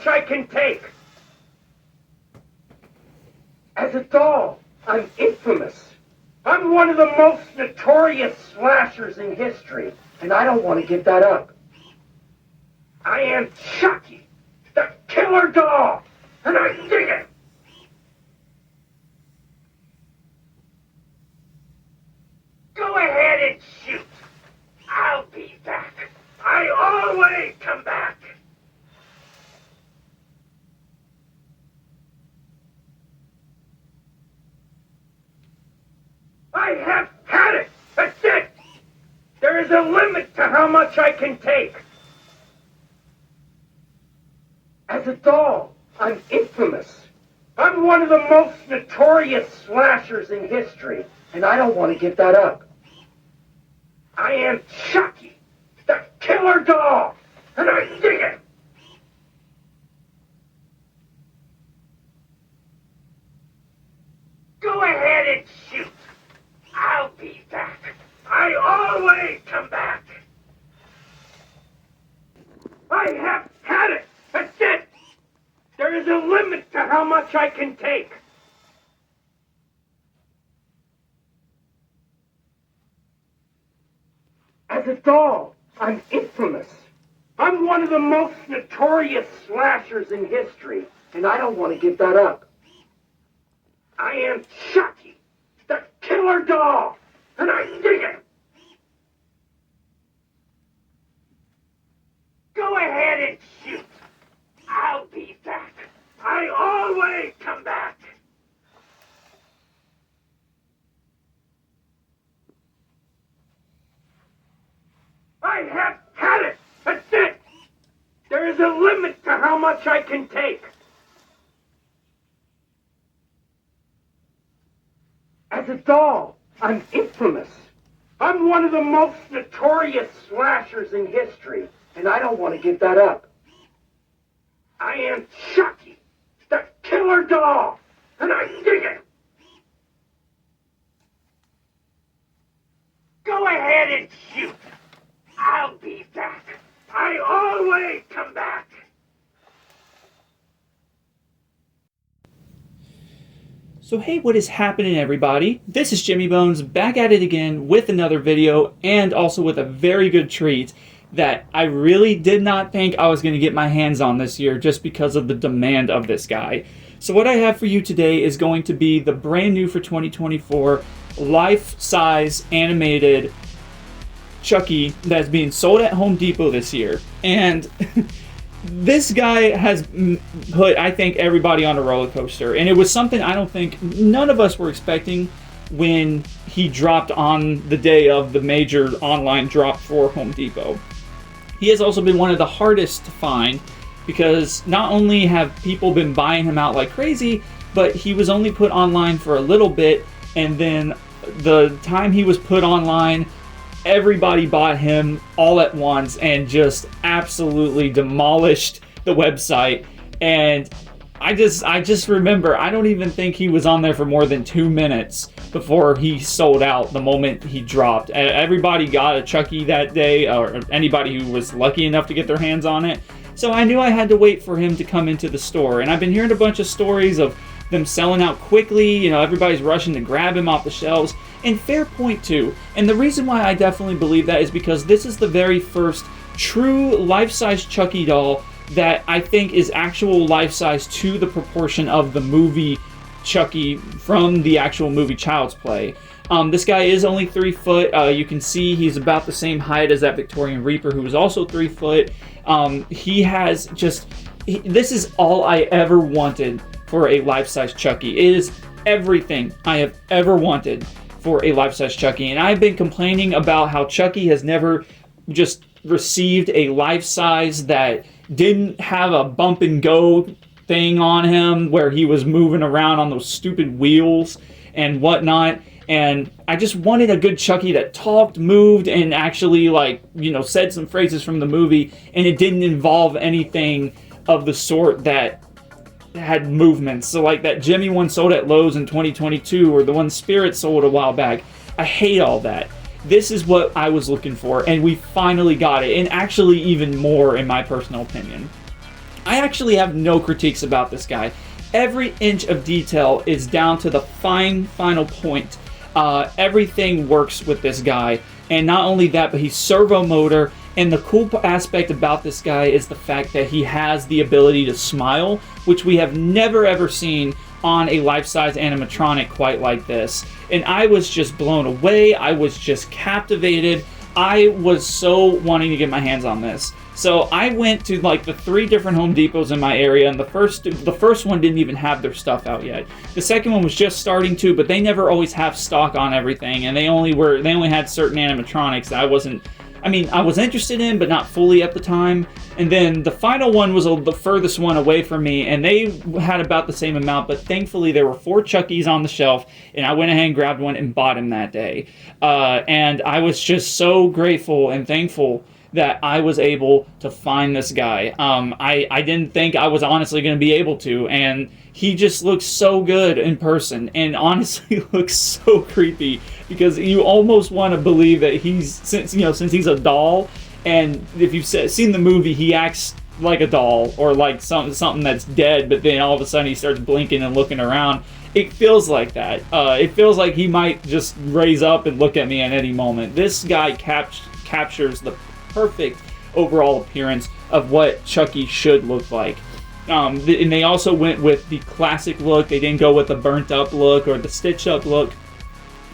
much I can take. As a doll, I'm infamous. I'm one of the most notorious slashers in history, and I don't want to give that up. I am Chucky, the killer doll, and I dig it. Go ahead and shoot. I'll be back. I always come back. I have had it. That's it. There is a limit to how much I can take. As a doll, I'm infamous. I'm one of the most notorious slashers in history, and I don't want to give that up. I am Chucky, the killer doll, and I dig it. Go ahead and shoot. I'll be back. I always come back. I have had it. That's it. There is a limit to how much I can take. As a doll, I'm infamous. I'm one of the most notorious slashers in history, and I don't want to give that up. I am Chucky, the killer doll, and I dig it. Go ahead and shoot. I'll be back. I always come back. I have had it. That's it. There is a limit to how much I can take. As a doll, I'm infamous. I'm one of the most notorious slashers in history, and I don't want to give that up. I am Chucky, the killer doll, and I dig it. Go ahead and shoot. I'll be back. I always come back. So hey, what is happening, everybody? This is Jimmy Bones, back at it again with another video, and also with a very good treat that I really did not think I was going to get my hands on this year just because of the demand of this guy. So what I have for you today is going to be the brand new for 2024 life-size animated Chucky that's being sold at Home Depot this year. And this guy has put, I think, everybody on a roller coaster. And it was something I don't think none of us were expecting when he dropped on the day of the major online drop for Home Depot. He has also been one of the hardest to find because not only have people been buying him out like crazy, but he was only put online for a little bit, and then the time he was put online, everybody bought him all at once and just absolutely demolished the website. And I just remember, I don't even think he was on there for more than 2 minutes before he sold out the moment he dropped. Everybody got a Chucky that day, or anybody who was lucky enough to get their hands on it. So I knew I had to wait for him to come into the store. And I've been hearing a bunch of stories of them selling out quickly. You know, everybody's rushing to grab him off the shelves. And fair point too. And the reason why I definitely believe that is because this is the very first true life-size Chucky doll that I think is actual life-size to the proportion of the movie Chucky from the actual movie Child's Play. This guy is only 3 foot. You can see he's about the same height as that Victorian Reaper, who was also 3 foot. He has just... this is all I ever wanted for a life-size Chucky. It is everything I have ever wanted for a life-size Chucky. And I've been complaining about how Chucky has never just received a life-size that didn't have a bump and go thing on him where he was moving around on those stupid wheels and whatnot. And I just wanted a good Chucky that talked, moved, and actually, like, you know, said some phrases from the movie, and it didn't involve anything of the sort that had movements. So like that Jimmy one sold at Lowe's in 2022, or the one Spirit sold a while back. I hate all that. This is what I was looking for, and we finally got it, and actually even more in my personal opinion. I actually have no critiques about this guy. Every inch of detail is down to the final point. Everything works with this guy. And not only that, but he's servo motor. And the cool aspect about this guy is the fact that he has the ability to smile, which we have never ever seen on a life-size animatronic quite like this. And I was just blown away. I was just captivated. I was so wanting to get my hands on this. So I went to like the 3 different Home Depots in my area, and the first one didn't even have their stuff out yet. The second one was just starting to, but they never always have stock on everything, and they only had certain animatronics that I was interested in, but not fully at the time. And then the final one was the furthest one away from me, and they had about the same amount, but thankfully there were 4 Chuckies on the shelf, and I went ahead and grabbed one and bought him that day. And I was just so grateful and thankful that I was able to find this guy. I didn't think I was honestly going to be able to, and he just looks so good in person, and honestly looks so creepy, because you almost want to believe that since he's a doll, and if you've seen the movie, he acts like a doll, or like something that's dead, but then all of a sudden he starts blinking and looking around. It feels like that. It feels like he might just raise up and look at me at any moment. This guy captures the perfect overall appearance of what Chucky should look like. And they also went with the classic look. They didn't go with the burnt up look or the stitched up look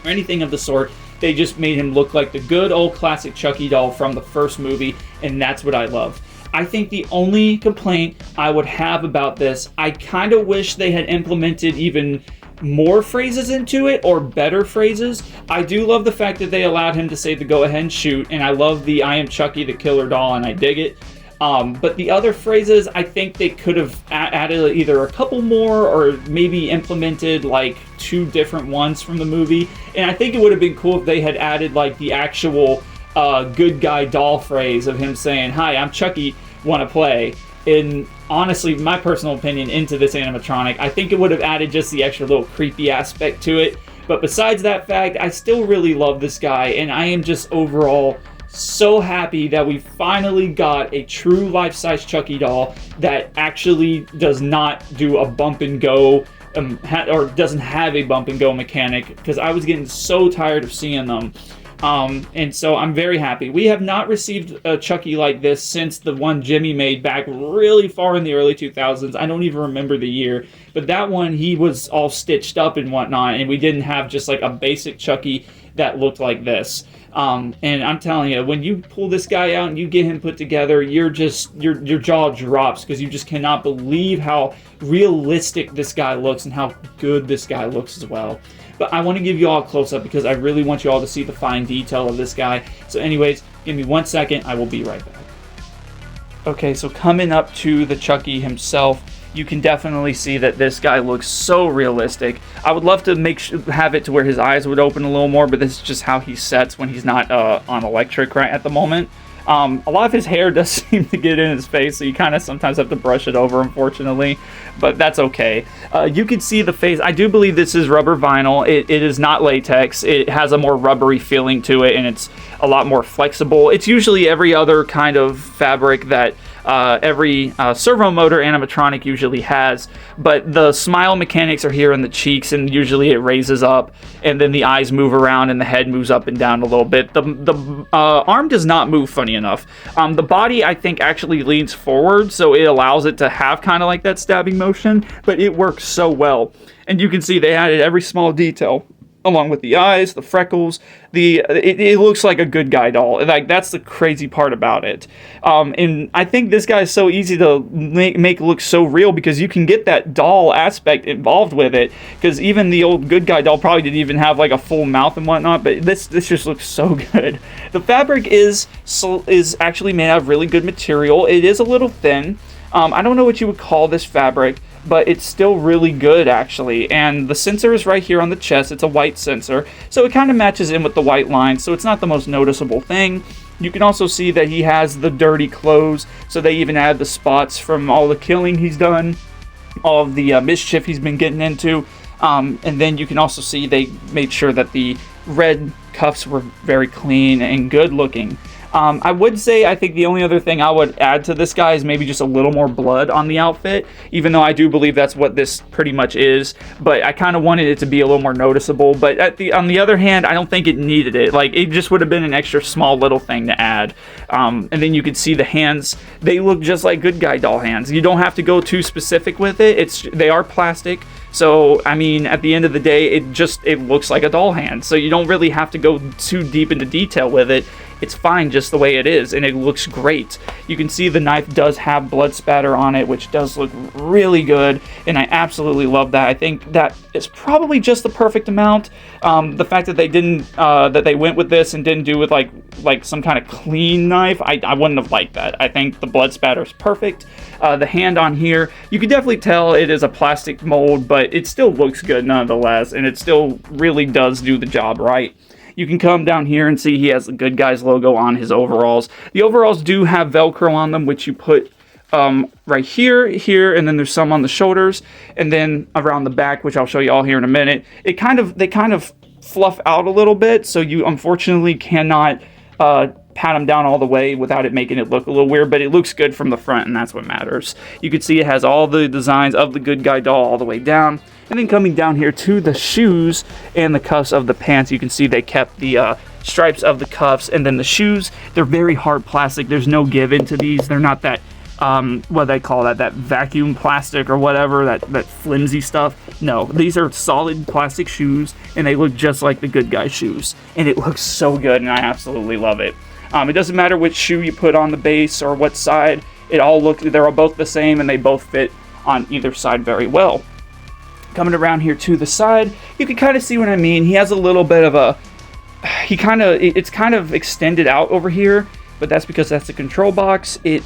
or anything of the sort. They just made him look like the good old classic Chucky doll from the first movie, and that's what I love. I think the only complaint I would have about this, I kind of wish they had implemented even more phrases into it, or better phrases. I do love the fact that they allowed him to say the go ahead and shoot, and I love the I am Chucky the killer doll, and I dig it. But the other phrases, I think they could have added either a couple more, or maybe implemented like 2 different ones from the movie. And I think it would have been cool if they had added like the actual good guy doll phrase of him saying, "Hi, I'm Chucky, wanna play?" And honestly, my personal opinion, into this animatronic, I think it would have added just the extra little creepy aspect to it. But besides that fact, I still really love this guy, and I am just overall so happy that we finally got a true life-size Chucky doll that actually does not do a bump and go, or doesn't have a bump and go mechanic, because I was getting so tired of seeing them. And so I'm very happy. We have not received a Chucky like this since the one Jimmy made back really far in the early 2000s. I don't even remember the year, but that one, he was all stitched up and whatnot, and we didn't have just like a basic Chucky that looked like this. And I'm telling you, when you pull this guy out and you get him put together, your jaw drops, because you just cannot believe how realistic this guy looks and how good this guy looks as well. But I want to give you all a close-up because I really want you all to see the fine detail of this guy. So anyways, give me 1 second. I will be right back. Okay, so coming up to the Chucky himself, you can definitely see that this guy looks so realistic. I would love to have it to where his eyes would open a little more, but this is just how he sets when he's not on electric right at the moment. A lot of his hair does seem to get in his face, so you kind of sometimes have to brush it over, unfortunately, but that's okay. You can see the face. I do believe this is rubber vinyl. It is not latex. It has a more rubbery feeling to it, and it's a lot more flexible. It's usually every other kind of fabric that every servo motor animatronic usually has, but the smile mechanics are here in the cheeks, and usually it raises up, and then the eyes move around and the head moves up and down a little bit. The arm does not move, funny enough. The body, I think, actually leans forward, so it allows it to have kind of like that stabbing motion, but it works so well. And you can see they added every small detail, along with the eyes, the freckles. It looks like a good guy doll. Like, that's the crazy part about it. And I think this guy is so easy to make look so real, because you can get that doll aspect involved with it. Because even the old good guy doll probably didn't even have like a full mouth and whatnot, but this just looks so good. The fabric is actually made out of really good material. It is a little thin. I don't know what you would call this fabric, but it's still really good, actually. And the sensor is right here on the chest. It's a white sensor, so it kind of matches in with the white line, so it's not the most noticeable thing. You can also see that he has the dirty clothes, so they even add the spots from all the killing he's done, all of the mischief he's been getting into. And then you can also see they made sure that the red cuffs were very clean and good looking. I would say I think the only other thing I would add to this guy is maybe just a little more blood on the outfit, even though I do believe that's what this pretty much is, but I kind of wanted it to be a little more noticeable. But on the other hand, I don't think it needed it. Like, it just would have been an extra small little thing to add. And then you could see the hands. They look just like good guy doll hands. You don't have to go too specific with it. They are plastic. So, I mean, at the end of the day, it looks like a doll hand. So you don't really have to go too deep into detail with it. It's fine just the way it is, and it looks great. You can see the knife does have blood spatter on it, which does look really good, and I absolutely love that. I think that is probably just the perfect amount. The fact that they went with this and didn't do with like some kind of clean knife, I wouldn't have liked that. I think the blood spatter is perfect. The hand on here, you can definitely tell it is a plastic mold, but it still looks good nonetheless, and it still really does do the job right. You can come down here and see he has the Good Guys logo on his overalls. The overalls do have Velcro on them, which you put right here, and then there's some on the shoulders, and then around the back, which I'll show you all here in a minute. They kind of fluff out a little bit, so you unfortunately cannot pat them down all the way without it making it look a little weird, but it looks good from the front, and that's what matters. You can see it has all the designs of the Good Guy doll all the way down. And then coming down here to the shoes and the cuffs of the pants, you can see they kept the stripes of the cuffs, and then the shoes, they're very hard plastic. There's no give into these. They're not that, what do they call that vacuum plastic or whatever, that flimsy stuff. No, these are solid plastic shoes, and they look just like the Good Guy shoes. And it looks so good, and I absolutely love it. It doesn't matter which shoe you put on the base or what side. They're all both the same, and they both fit on either side very well. Coming around here to the side, you can kind of see what I mean. He has a little bit of it's kind of extended out over here, but that's because that's the control box. It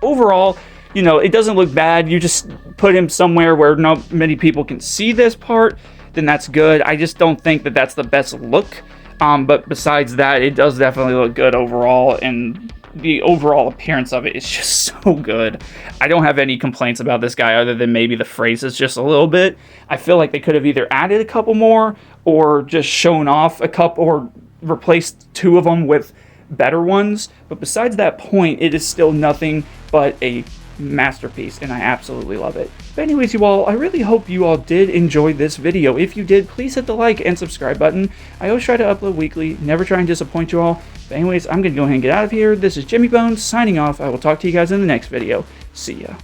overall, you know, it doesn't look bad. You just put him somewhere where not many people can see this part, then that's good. I just don't think that that's the best look. But besides that, it does definitely look good overall, and the overall appearance of it is just so good. I don't have any complaints about this guy other than maybe the phrases just a little bit. I feel like they could have either added a couple more or just shown off a couple or replaced two of them with better ones. But besides that point, it is still nothing but a masterpiece, and I absolutely love it. But anyways, you all, I really hope you all did enjoy this video. If you did, please hit the like and subscribe button. I always try to upload weekly, never try and disappoint you all. But anyways, I'm gonna go ahead and get out of here. This is Jimmy Bones signing off. I will talk to you guys in the next video. See ya.